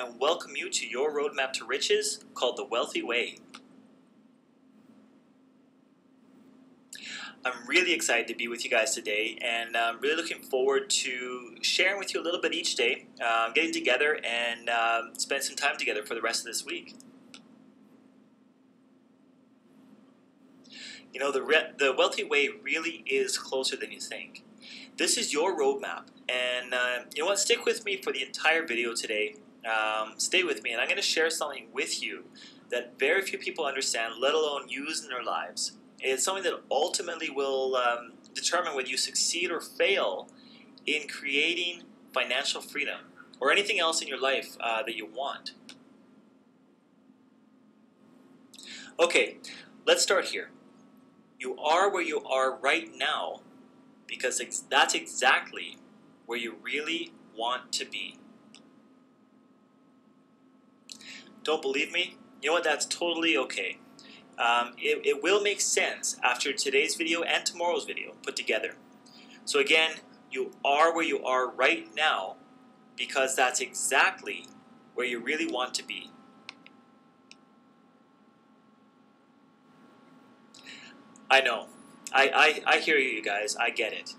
and welcome you to your roadmap to riches called The Wealthy Way. I'm really excited to be with you guys today, and I'm really looking forward to sharing with you a little bit each day, getting together and spend some time together for the rest of this week. You know, the Wealthy Way really is closer than you think. This is your roadmap, and you know what? Stick with me for the entire video today. Stay with me, and I'm going to share something with you that very few people understand, let alone use in their lives. It's something that ultimately will determine whether you succeed or fail in creating financial freedom or anything else in your life that you want. Okay, let's start here. You are where you are right now because that's exactly where you really want to be. Don't believe me? You know what? That's totally okay. It will make sense after today's video and tomorrow's video put together. So again, you are where you are right now because that's exactly where you really want to be. I know. I hear you guys. I get it.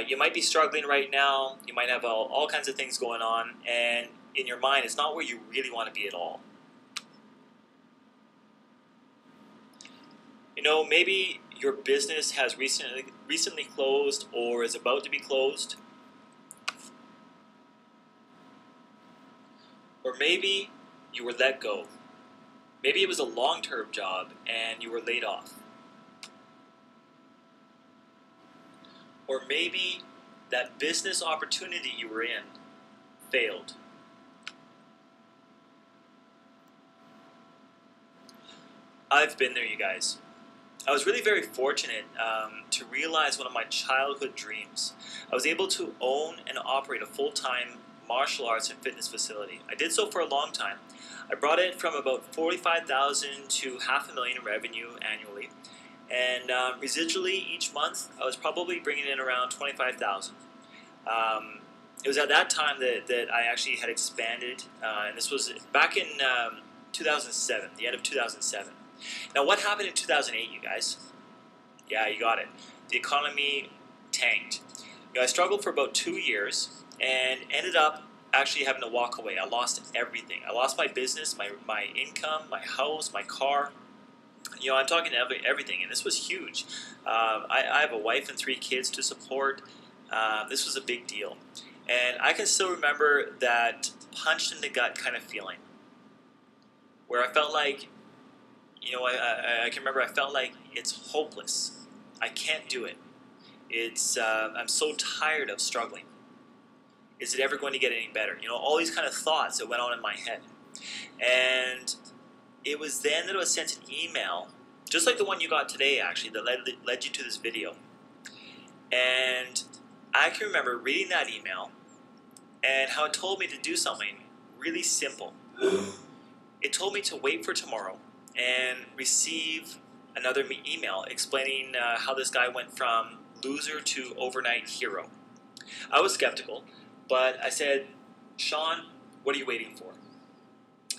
You might be struggling right now. You might have all kinds of things going on, and in your mind, it's not where you really want to be at all. You know, maybe your business has recently closed or is about to be closed. Or maybe you were let go. Maybe it was a long-term job and you were laid off. Or maybe that business opportunity you were in failed. I've been there, you guys. I was really very fortunate to realize one of my childhood dreams. I was able to own and operate a full-time martial arts and fitness facility. I did so for a long time. I brought it from about $45,000 to $500,000 in revenue annually. And residually each month, I was probably bringing in around $25,000. It was at that time that I actually had expanded, and this was back in 2007, the end of 2007. Now, what happened in 2008, you guys? Yeah, you got it. The economy tanked. You know, I struggled for about 2 years and ended up actually having to walk away. I lost everything. I lost my business, my income, my house, my car. You know, I'm talking everything, and this was huge. I have a wife and 3 kids to support. This was a big deal. And I can still remember that punched in the gut kind of feeling where I felt like, you know, I can remember I felt like it's hopeless. I can't do it. I'm so tired of struggling. Is it ever going to get any better? You know, all these kind of thoughts that went on in my head. And it was then that I was sent an email, just like the one you got today, actually, that led you to this video. And I can remember reading that email and how it told me to do something really simple. It told me to wait for tomorrow and receive another email explaining how this guy went from loser to overnight hero. I was skeptical, but I said, Sean, what are you waiting for?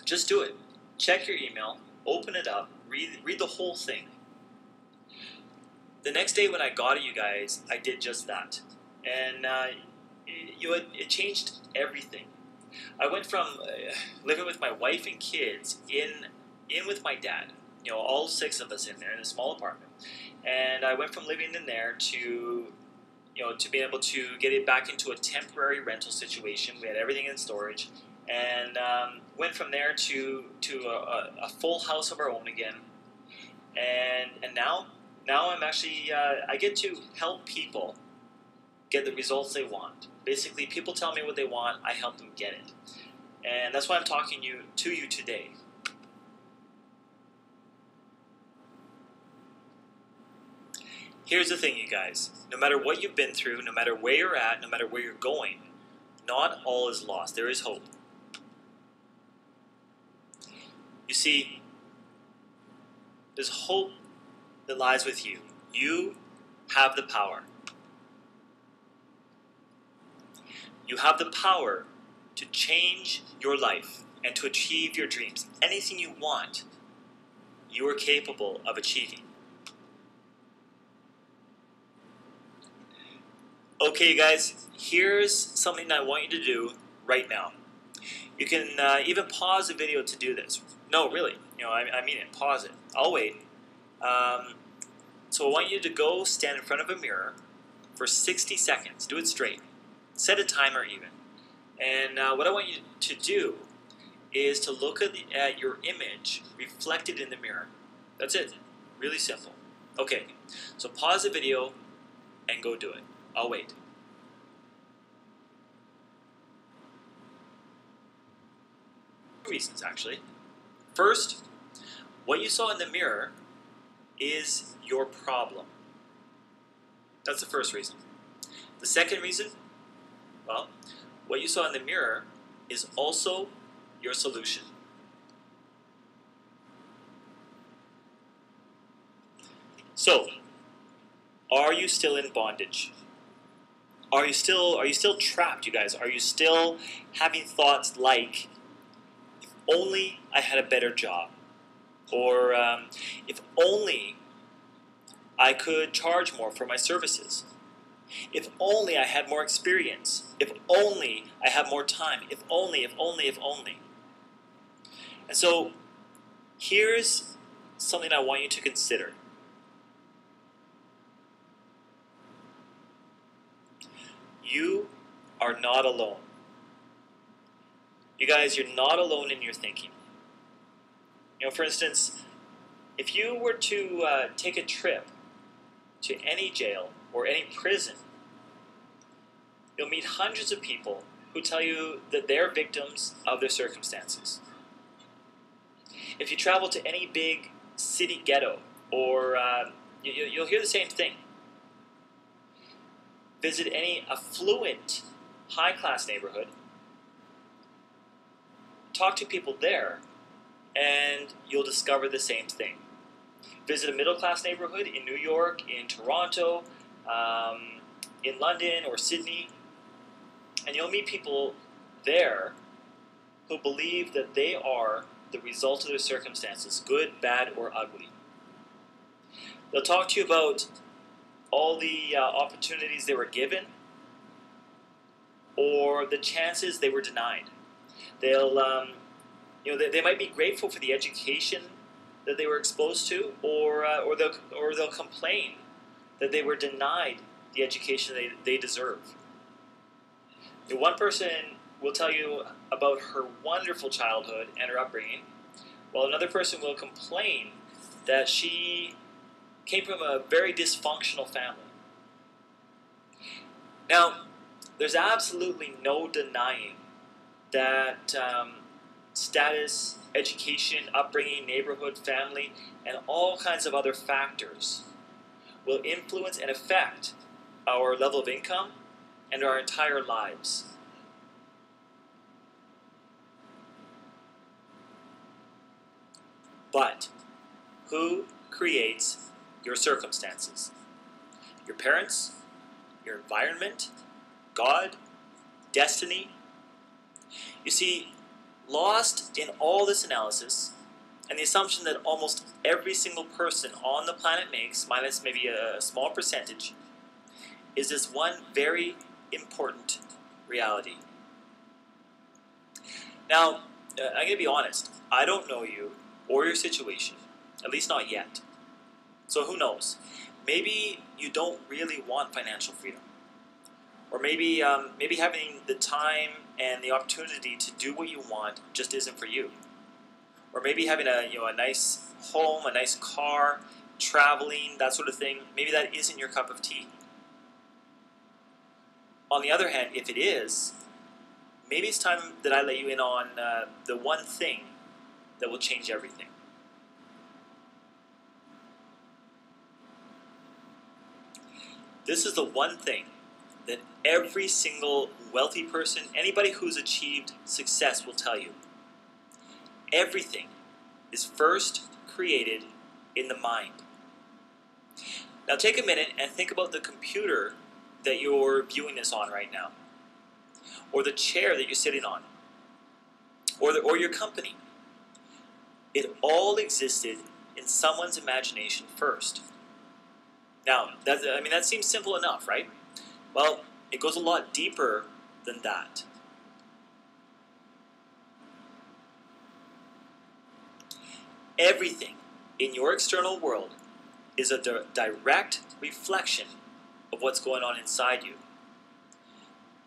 Just do it. Check your email, open it up, read the whole thing. The next day when I got it, you guys, I did just that. And it changed everything. I went from living with my wife and kids in with my dad, you know, all 6 of us in there in a small apartment. And I went from living in there to, you know, to being able to get it back into a temporary rental situation. We had everything in storage. And went from there to a full house of our own again. And now I'm actually, I get to help people get the results they want. Basically, people tell me what they want, I help them get it. And that's why I'm talking to you today. Here's the thing, you guys. No matter what you've been through, no matter where you're at, no matter where you're going, not all is lost. There is hope. You see, there's hope that lies with you. You have the power. You have the power to change your life and to achieve your dreams, anything you want, you are capable of achieving. Okay, guys, here's something I want you to do right now. You can even pause the video to do this. No, really, I mean it. Pause it. I'll wait. So I want you to go stand in front of a mirror for 60 seconds. Do it straight. Set a timer even. And what I want you to do is to look at your image reflected in the mirror. That's it. Really simple. Okay, so pause the video and go do it. I'll wait. Two reasons, actually. First, what you saw in the mirror is your problem. That's the first reason. The second reason, well, what you saw in the mirror is also your solution. So, are you still in bondage? Are you still trapped, you guys? Are you still having thoughts like, if only I had a better job? Or if only I could charge more for my services? If only I had more experience? If only I had more time? If only, if only, if only. And so, here's something I want you to consider. You are not alone. You guys, you're not alone in your thinking. For instance, if you were to take a trip to any jail or any prison, you'll meet hundreds of people who tell you that they're victims of their circumstances. If you travel to any big city ghetto, or you'll hear the same thing. Visit any affluent, high-class neighborhood, talk to people there, and you'll discover the same thing. Visit a middle-class neighborhood in New York, in Toronto, in London or Sydney, and you'll meet people there who believe that they are the result of their circumstances, good, bad, or ugly. They'll talk to you about all the opportunities they were given or the chances they were denied. They'll, they might be grateful for the education that they were exposed to, or they'll complain that they were denied the education they deserve. One person will tell you about her wonderful childhood and her upbringing, while another person will complain that she came from a very dysfunctional family. Now, there's absolutely no denying that status, education, upbringing, neighborhood, family, and all kinds of other factors will influence and affect our level of income and our entire lives. But who creates your circumstances? Your parents? Your environment? God? Destiny? You see, lost in all this analysis, and the assumption that almost every single person on the planet makes, minus maybe a small percentage, is this one very important reality. Now, I'm going to be honest. I don't know you or your situation, at least not yet. So who knows? Maybe you don't really want financial freedom. Or maybe having the time and the opportunity to do what you want just isn't for you. Or maybe having a nice home, a nice car, traveling, that sort of thing, maybe that isn't your cup of tea. On the other hand, if it is, maybe it's time that I let you in on the one thing that will change everything. This is the one thing that every single wealthy person, anybody who's achieved success will tell you. Everything is first created in the mind. Now take a minute and think about the computer that you're viewing this on right now. or the chair that you're sitting on, or your company. It all existed in someone's imagination first. Now, that seems simple enough, right? Well, it goes a lot deeper than that. Everything in your external world is a direct reflection of what's going on inside you.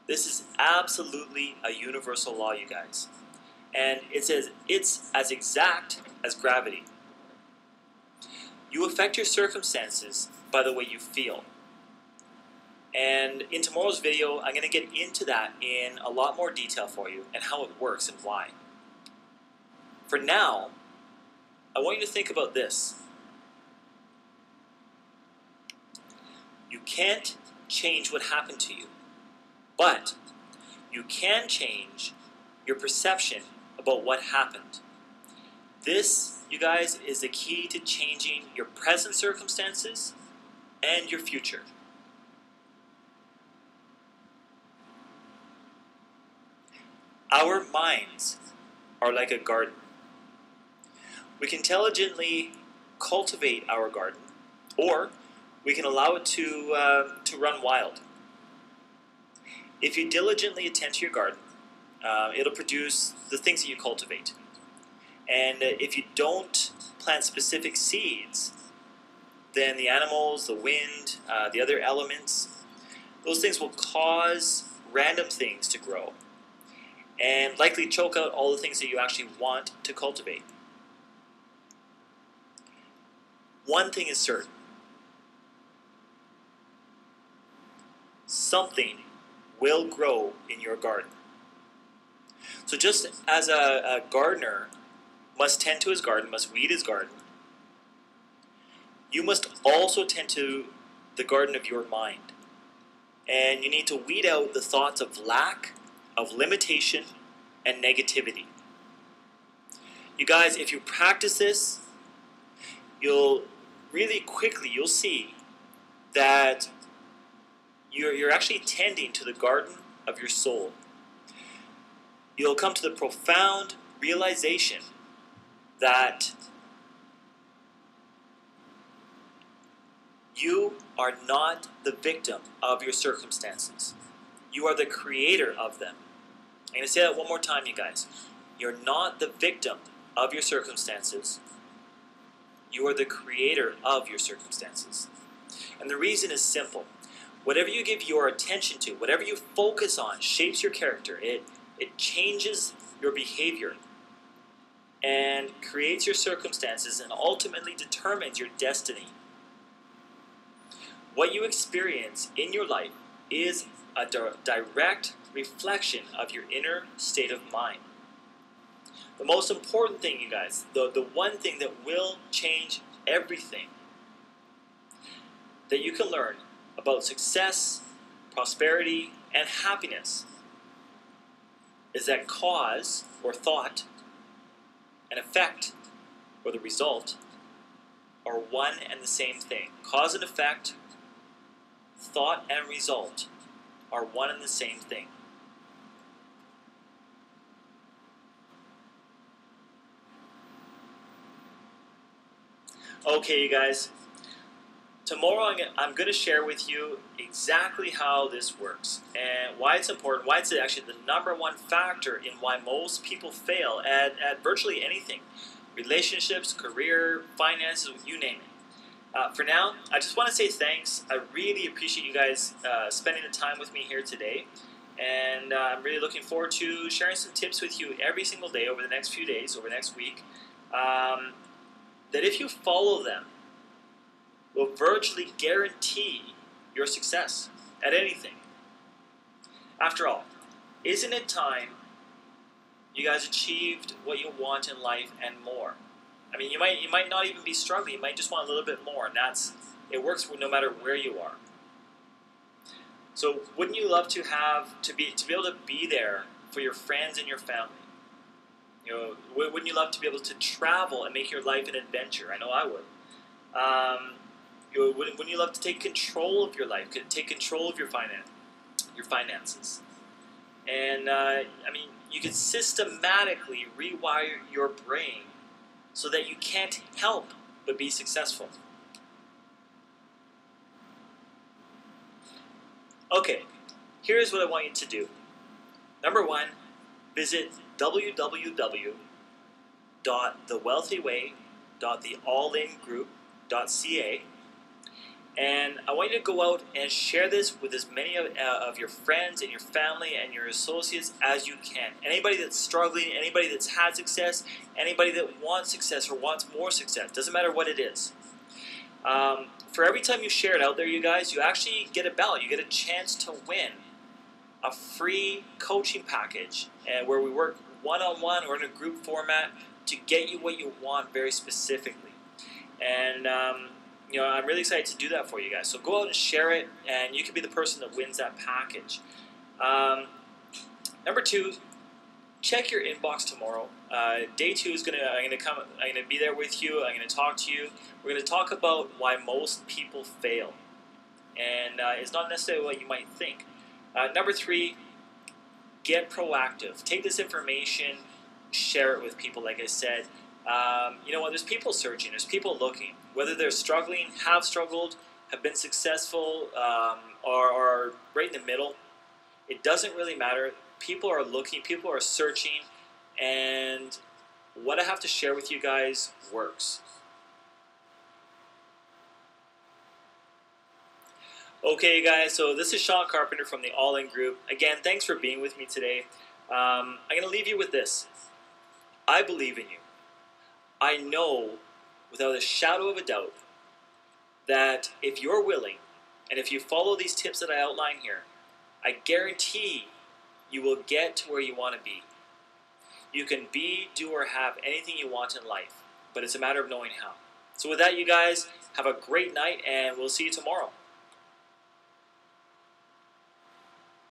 This is absolutely a universal law, you guys. And it's as exact as gravity. You affect your circumstances by the way you feel. And in tomorrow's video, I'm going to get into that in a lot more detail for you and how it works and why. For now, I want you to think about this. You can't change what happened to you, but you can change your perception about what happened. This, you guys, is the key to changing your present circumstances and your future. Our minds are like a garden. We can intelligently cultivate our garden, or we can allow it to run wild. If you diligently attend to your garden, it'll produce the things that you cultivate. And if you don't plant specific seeds, then the animals, the wind, the other elements, those things will cause random things to grow and likely choke out all the things that you actually want to cultivate. One thing is certain. Something will grow in your garden. So just as a gardener must tend to his garden, must weed his garden, you must also tend to the garden of your mind. And you need to weed out the thoughts of lack, of limitation, and negativity. You guys, if you practice this, you'll see that you're actually tending to the garden of your soul. You'll come to the profound realization that you are not the victim of your circumstances. You are the creator of them. I'm going to say that one more time, you guys. You're not the victim of your circumstances. You are the creator of your circumstances. And the reason is simple. Whatever you give your attention to, whatever you focus on, shapes your character. It changes your behavior and creates your circumstances and ultimately determines your destiny. What you experience in your life is a direct reflection of your inner state of mind. The most important thing, you guys, the one thing that will change everything that you can learn about success, prosperity, and happiness is that cause or thought and effect or the result are one and the same thing. Cause and effect, thought and result are one and the same thing. Okay, you guys. Tomorrow I'm going to share with you exactly how this works and why it's important, why it's actually the number one factor in why most people fail at virtually anything. Relationships, career, finances, you name it. For now, I just want to say thanks. I really appreciate you guys spending the time with me here today. And I'm really looking forward to sharing some tips with you every single day over the next few days, over the next week. That if you follow them, will virtually guarantee your success at anything. After all, isn't it time you guys achieved what you want in life and more? I mean, you might not even be struggling. You might just want a little bit more, and it works no matter where you are. So, wouldn't you love to be able to be there for your friends and your family? You know, wouldn't you love to be able to travel and make your life an adventure? I know I would. Wouldn't you love to take control of your life, take control of your finances? And you can systematically rewire your brain so that you can't help but be successful. Okay, here's what I want you to do. Number one, visit www.thewealthyway.theollingroup.ca, and I want you to go out and share this with as many of your friends and your family and your associates as you can. Anybody that's struggling, anybody that's had success, anybody that wants success or wants more success, doesn't matter what it is. For every time you share it out there, you guys, you actually get a ballot. You get a chance to win a free coaching package, and where we work one-on-one or in a group format to get you what you want very specifically. And I'm really excited to do that for you guys. So go out and share it, and you can be the person that wins that package. Number two, check your inbox tomorrow. Day two is I'm gonna be there with you. I'm gonna talk to you. We're gonna talk about why most people fail, and it's not necessarily what you might think. Number three, get proactive. Take this information, share it with people. Like I said, you know what? There's people searching. There's people looking. Whether they're struggling, have struggled, have been successful, or right in the middle, it doesn't really matter. People are looking. People are searching, and what I have to share with you guys works. Okay, guys, so this is Sean Carpenter from the All In Group. Again, thanks for being with me today. I'm going to leave you with this. I believe in you. I know without a shadow of a doubt that if you're willing and if you follow these tips that I outline here, I guarantee you will get to where you want to be. You can be, do, or have anything you want in life, but it's a matter of knowing how. So with that, you guys, have a great night, and we'll see you tomorrow.